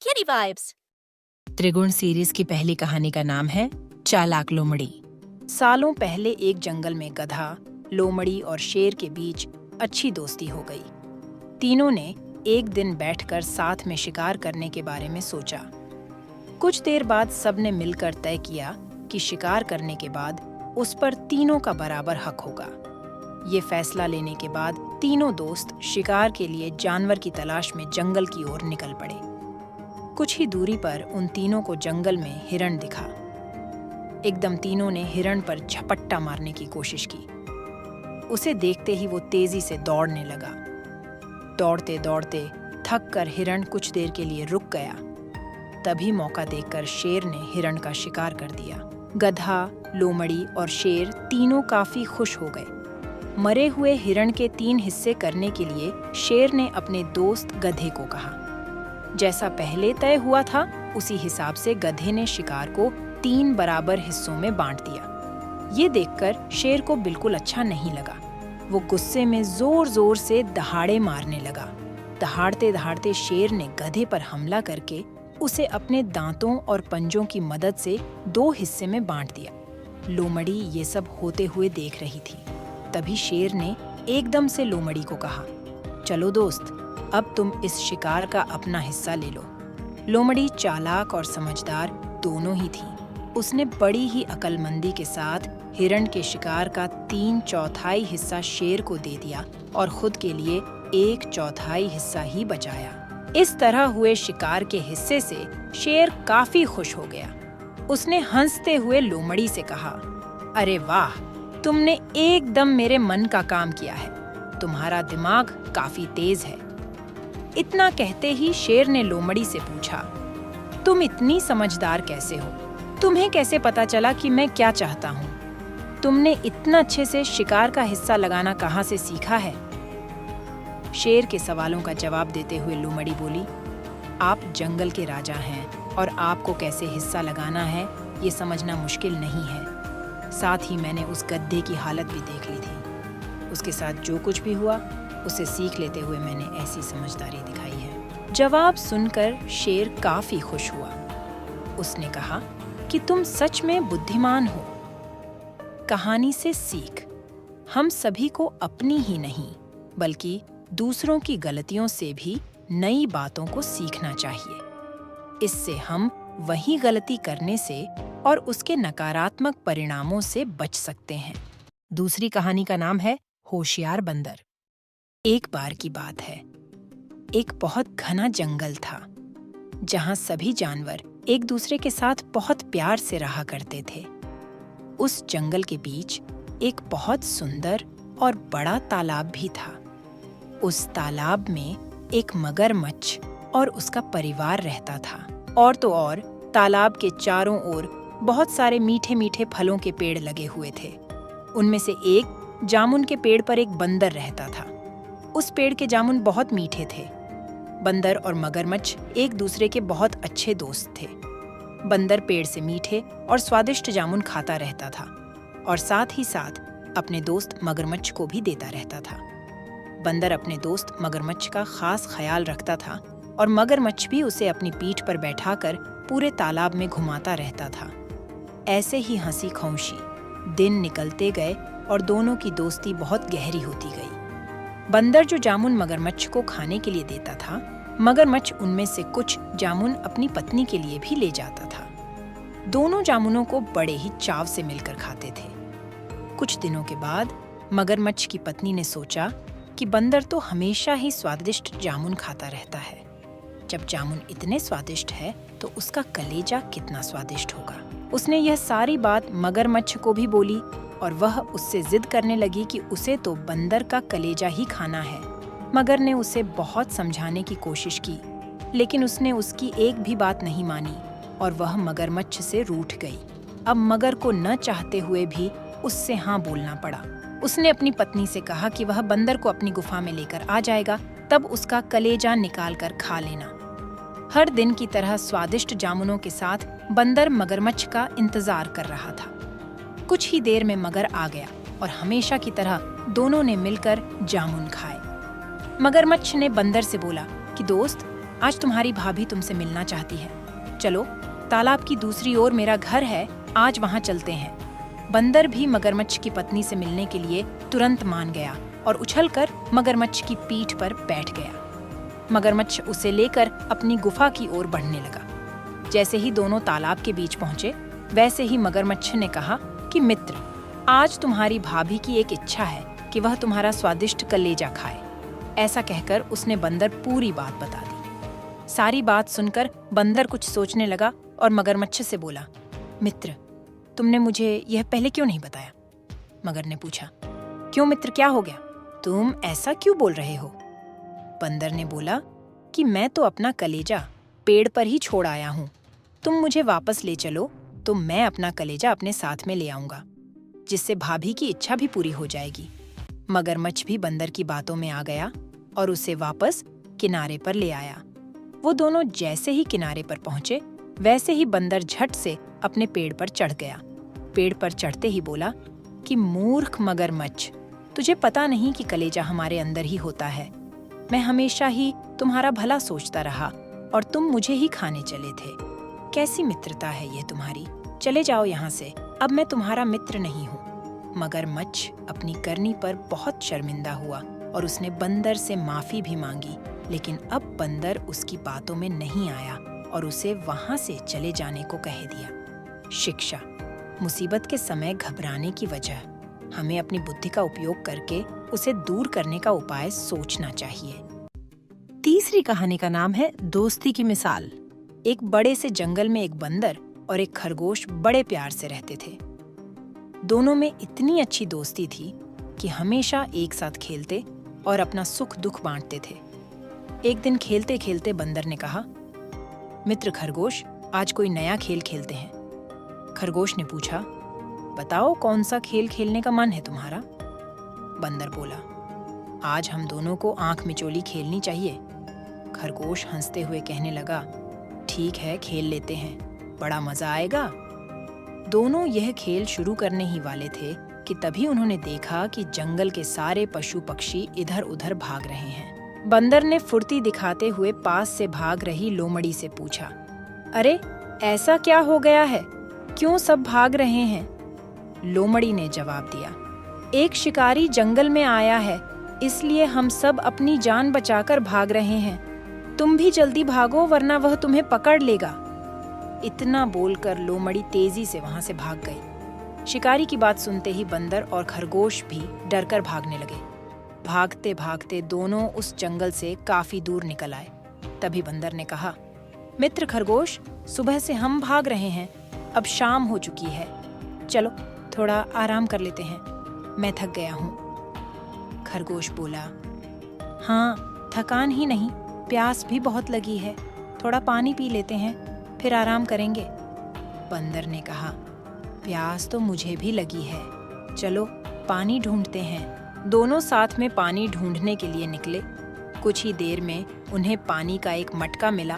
Kitty vibes. त्रिगुण series की पहली कहानी का नाम है चालाक लोमड़ी। सालों पहले एक जंगल में गधा, लोमड़ी और शेर के बीच अच्छी दोस्ती हो गई। तीनों ने एक दिन बैठकर साथ में शिकार करने के बारे में सोचा। कुछ देर बाद सबने मिलकर तय किया कि शिकार करने के बाद उस पर तीनों का बराबर हक होगा। ये फैसला लेने के बाद तीनों दोस्त शिकार के लिए जानवर की तलाश में जंगल की ओर निकल पड़े। कुछ ही दूरी पर उन तीनों को जंगल में हिरण दिखा। एकदम तीनों ने हिरण पर झपट्टा मारने की कोशिश की। उसे देखते ही वो तेजी से दौड़ने लगा। दौड़ते दौड़ते थक कर हिरण कुछ देर के लिए रुक गया। तभी मौका देखकर शेर ने हिरण का शिकार कर दिया। गधा, लोमड़ी और शेर तीनों काफी खुश हो गए। मरे हुए हिरण के 3 हिस्से करने के लिए शेर ने अपने दोस्त गधे को कहा। जैसा पहले तय हुआ था उसी हिसाब से गधे ने शिकार को 3 बराबर हिस्सों में बांट दिया। ये देखकर शेर को बिल्कुल अच्छा नहीं लगा। वो गुस्से में जोर जोर से दहाड़े मारने लगा। दहाड़ते दहाड़ते शेर ने गधे पर हमला करके उसे अपने दांतों और पंजों की मदद से 2 हिस्से में बांट दिया। लोमड़ी ये सब होते हुए देख रही थी। तभी शेर ने एकदम से लोमड़ी को कहा, चलो दोस्त, अब तुम इस शिकार का अपना हिस्सा ले लो। लोमड़ी चालाक और समझदार दोनों ही थी। उसने बड़ी ही अक्लमंदी के साथ हिरण के शिकार का 3/4 हिस्सा शेर को दे दिया और खुद के लिए 1/4 हिस्सा ही बचाया। इस तरह हुए शिकार के हिस्से से शेर काफी खुश हो गया। उसने हंसते हुए लोमड़ी से कहा, अरे वाह, तुमने एकदम मेरे मन का काम किया है। तुम्हारा दिमाग काफी तेज है। इतना कहते ही शेर ने लोमड़ी से पूछा, तुम इतनी समझदार कैसे हो? तुम्हें कैसे पता चला कि मैं क्या चाहता हूँ? तुमने इतना अच्छे से शिकार का हिस्सा लगाना कहाँ से सीखा है? शेर के सवालों का जवाब देते हुए लोमड़ी बोली, आप जंगल के राजा हैं और आपको कैसे हिस्सा लगाना है ये समझना मुश्किल नहीं है। साथ ही मैंने उस गद्दे की हालत भी देख ली थी। उसके साथ जो कुछ भी हुआ उसे सीख लेते हुए मैंने ऐसी समझदारी दिखाई है। जवाब सुनकर शेर काफी खुश हुआ। उसने कहा कि तुम सच में बुद्धिमान हो। कहानी से सीख, हम सभी को अपनी ही नहीं बल्कि दूसरों की गलतियों से भी नई बातों को सीखना चाहिए। इससे हम वही गलती करने से और उसके नकारात्मक परिणामों से बच सकते हैं। दूसरी कहानी का नाम है होशियार बंदर। एक बार की बात है, एक बहुत घना जंगल था जहां सभी जानवर एक दूसरे के साथ बहुत प्यार से रहा करते थे। उस जंगल के बीच एक बहुत सुंदर और बड़ा तालाब भी था। उस तालाब में एक मगरमच्छ और उसका परिवार रहता था। और तो और तालाब के चारों ओर बहुत सारे मीठे मीठे फलों के पेड़ लगे हुए थे। उनमें से एक जामुन के पेड़ पर एक बंदर रहता था। उस पेड़ के जामुन बहुत मीठे थे। बंदर और मगरमच्छ एक दूसरे के बहुत अच्छे दोस्त थे। बंदर पेड़ से मीठे और स्वादिष्ट जामुन खाता रहता था और साथ ही साथ अपने दोस्त मगरमच्छ को भी देता रहता था। बंदर अपने दोस्त मगरमच्छ का खास ख्याल रखता था और मगरमच्छ भी उसे अपनी पीठ पर बैठाकर पूरे तालाब में घुमाता रहता था। ऐसे ही हंसी खौशी दिन निकलते गए और दोनों की दोस्ती बहुत गहरी होती गई। बंदर जो जामुन मगरमच्छ को खाने के लिए देता था, मगरमच्छ उनमें से कुछ जामुन अपनी पत्नी के लिए भी ले जाता था। दोनों जामुनों को बड़े ही चाव से मिलकर खाते थे। कुछ दिनों के बाद मगरमच्छ की पत्नी ने सोचा कि बंदर तो हमेशा ही स्वादिष्ट जामुन खाता रहता है। जब जामुन इतने स्वादिष्ट है तो उसका कलेजा कितना स्वादिष्ट होगा। उसने यह सारी बात मगरमच्छ को भी बोली और वह उससे जिद करने लगी कि उसे तो बंदर का कलेजा ही खाना है। मगर ने उसे बहुत समझाने की कोशिश की, लेकिन उसने उसकी एक भी बात नहीं मानी और वह मगरमच्छ से रूठ गई। अब मगर को न चाहते हुए भी उससे हाँ बोलना पड़ा। उसने अपनी पत्नी से कहा कि वह बंदर को अपनी गुफा में लेकर आ जाएगा, तब उसका कलेजा निकाल कर खा लेना। हर दिन की तरह स्वादिष्ट जामुनों के साथ बंदर मगरमच्छ का इंतजार कर रहा था। कुछ ही देर में मगर आ गया और हमेशा की तरह दोनों ने मिलकर जामुन खाए। मगरमच्छ ने बंदर से बोला कि दोस्त, आज तुम्हारी भाभी तुमसे मिलना चाहती है। चलो, तालाब की दूसरी ओर मेरा घर है, आज वहां चलते हैं। बंदर भी मगरमच्छ की पत्नी से मिलने के लिए तुरंत मान गया और उछलकर मगरमच्छ की पीठ पर बैठ गया। मगरमच्छ उसे लेकर अपनी गुफा की ओर बढ़ने लगा। जैसे ही दोनों तालाब के बीच पहुंचे, वैसे ही मगरमच्छ ने कहा कि मित्र, आज तुम्हारी भाभी की एक इच्छा है कि वह तुम्हारा स्वादिष्ट कलेजा खाए। ऐसा कहकर उसने बंदर पूरी बात बता दी। सारी बात सुनकर बंदर कुछ सोचने लगा और मगरमच्छ से बोला, मित्र, तुमने मुझे यह पहले क्यों नहीं बताया? मगर ने पूछा, क्यों मित्र, क्या हो गया? तुम ऐसा क्यों बोल रहे हो? बंदर ने बोला कि मैं तो अपना कलेजा पेड़ पर ही छोड़ आया हूँ। तुम मुझे वापस ले चलो तो मैं अपना कलेजा अपने साथ में ले आऊंगा, जिससे भाभी की इच्छा भी पूरी हो जाएगी। मगरमच्छ भी बंदर की बातों में आ गया और उसे वापस किनारे पर ले आया। वो दोनों जैसे ही किनारे पर पहुंचे, वैसे ही बंदर झट से अपने पेड़ पर चढ़ गया। पेड़ पर चढ़ते ही बोला कि मूर्ख मगरमच्छ, तुझे पता नहीं कि कलेजा हमारे अंदर ही होता है। मैं हमेशा ही तुम्हारा भला सोचता रहा और तुम मुझे ही खाने चले थे। कैसी मित्रता है ये तुम्हारी? चले जाओ यहाँ से, अब मैं तुम्हारा मित्र नहीं हूँ। मगरमच्छ अपनी करनी पर बहुत शर्मिंदा हुआ और उसने बंदर से माफी भी मांगी, लेकिन अब बंदर उसकी बातों में नहीं आया और उसे वहां से चले जाने को कह दिया। शिक्षा: मुसीबत के समय घबराने की वजह, हमें अपनी बुद्धि का उपयोग करके उसे दूर करने का उपाय सोचना चाहिए। तीसरी कहानी का नाम है दोस्ती की मिसाल। एक बड़े से जंगल में एक बंदर और एक खरगोश बड़े प्यार से रहते थे। दोनों में इतनी अच्छी दोस्ती थी कि हमेशा एक साथ खेलते और अपना सुख दुख बांटते थे। एक दिन खेलते खेलते बंदर ने कहा, मित्र खरगोश, आज कोई नया खेल खेलते हैं। खरगोश ने पूछा, बताओ कौन सा खेल खेलने का मन है तुम्हारा? बंदर बोला, आज हम दोनों को आंख मिचोली खेलनी चाहिए। खरगोश हंसते हुए कहने लगा, ठीक है, खेल लेते हैं, बड़ा मजा आएगा। दोनों यह खेल शुरू करने ही वाले थे कि तभी उन्होंने देखा कि जंगल के सारे पशु पक्षी इधर उधर भाग रहे हैं। बंदर ने फुर्ती दिखाते हुए पास से भाग रही लोमड़ी से पूछा, अरे ऐसा क्या हो गया है, क्यों सब भाग रहे हैं? लोमड़ी ने जवाब दिया, एक शिकारी जंगल में आया है, इसलिए हम सब अपनी जान बचाकर भाग रहे हैं। तुम भी जल्दी भागो वरना वह तुम्हें पकड़ लेगा। इतना बोलकर लोमड़ी तेजी से वहां से भाग गई। शिकारी की बात सुनते ही बंदर और खरगोश भी डरकर भागने लगे। भागते भागते दोनों उस जंगल से काफी दूर निकल आए। तभी बंदर ने कहा, मित्र खरगोश, सुबह से हम भाग रहे हैं, अब शाम हो चुकी है, चलो थोड़ा आराम कर लेते हैं, मैं थक गया हूँ। खरगोश बोला, हाँ, थकान ही नहीं, प्यास भी बहुत लगी है, थोड़ा पानी पी लेते हैं, फिर आराम करेंगे। बंदर ने कहा, प्यास तो मुझे भी लगी है, चलो पानी ढूंढते हैं। दोनों साथ में पानी ढूंढने के लिए निकले। कुछ ही देर में उन्हें पानी का एक मटका मिला,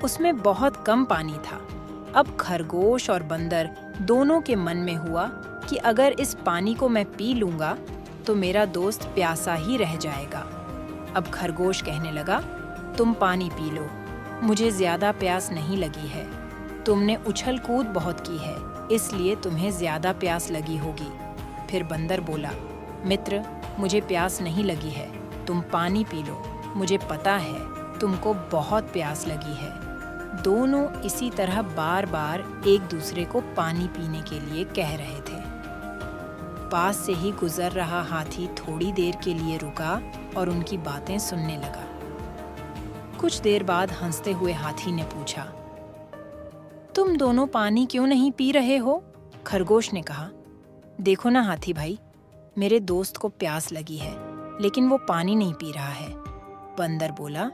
उसमें बहुत कम पानी था। अब खरगोश और बंदर दोनों के मन में हुआ कि अगर इस पानी को मैं पी लूंगा तो मेरा दोस्त प्यासा ही रह जाएगा। अब खरगोश कहने लगा, तुम पानी पी लो, मुझे ज्यादा प्यास नहीं लगी है। तुमने उछल कूद बहुत की है, इसलिए तुम्हें ज्यादा प्यास लगी होगी। फिर बंदर बोला, मित्र, मुझे प्यास नहीं लगी है, तुम पानी पी लो, मुझे पता है तुमको बहुत प्यास लगी है। दोनों इसी तरह बार बार एक दूसरे को पानी पीने के लिए कह रहे थे। पास से ही गुजर रहा हाथी थोड़ी देर के लिए रुका और उनकी बातें सुनने लगा। कुछ देर बाद हंसते हुए हाथी ने पूछा, तुम दोनों पानी क्यों नहीं पी रहे हो? खरगोश ने कहा, देखो ना हाथी भाई, मेरे दोस्त को प्यास लगी है, लेकिन वो पानी नहीं पी रहा है। बंदर बोला,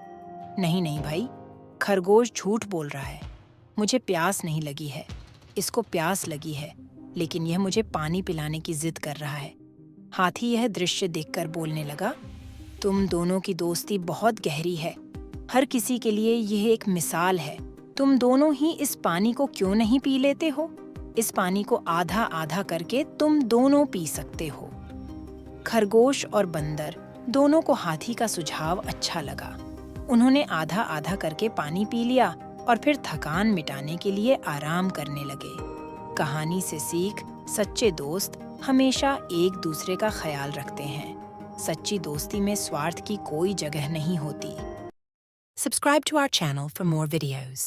नहीं नहीं भाई, खरगोश झूठ बोल रहा है, मुझे प्यास नहीं लगी है, इसको प्यास लगी है, लेकिन यह मुझे पानी पिलाने की जिद कर रहा है। हाथी यह दृश्य देखकर बोलने लगा, तुम दोनों की दोस्ती बहुत गहरी है, हर किसी के लिए यह एक मिसाल है। तुम दोनों ही इस पानी को क्यों नहीं पी लेते हो? इस पानी को आधा आधा करके तुम दोनों पी सकते हो। खरगोश और बंदर दोनों को हाथी का सुझाव अच्छा लगा। उन्होंने आधा आधा करके पानी पी लिया और फिर थकान मिटाने के लिए आराम करने लगे। कहानी से सीख, सच्चे दोस्त हमेशा एक दूसरे का ख्याल रखते हैं। सच्ची दोस्ती में स्वार्थ की कोई जगह नहीं होती। Subscribe to our channel for more videos.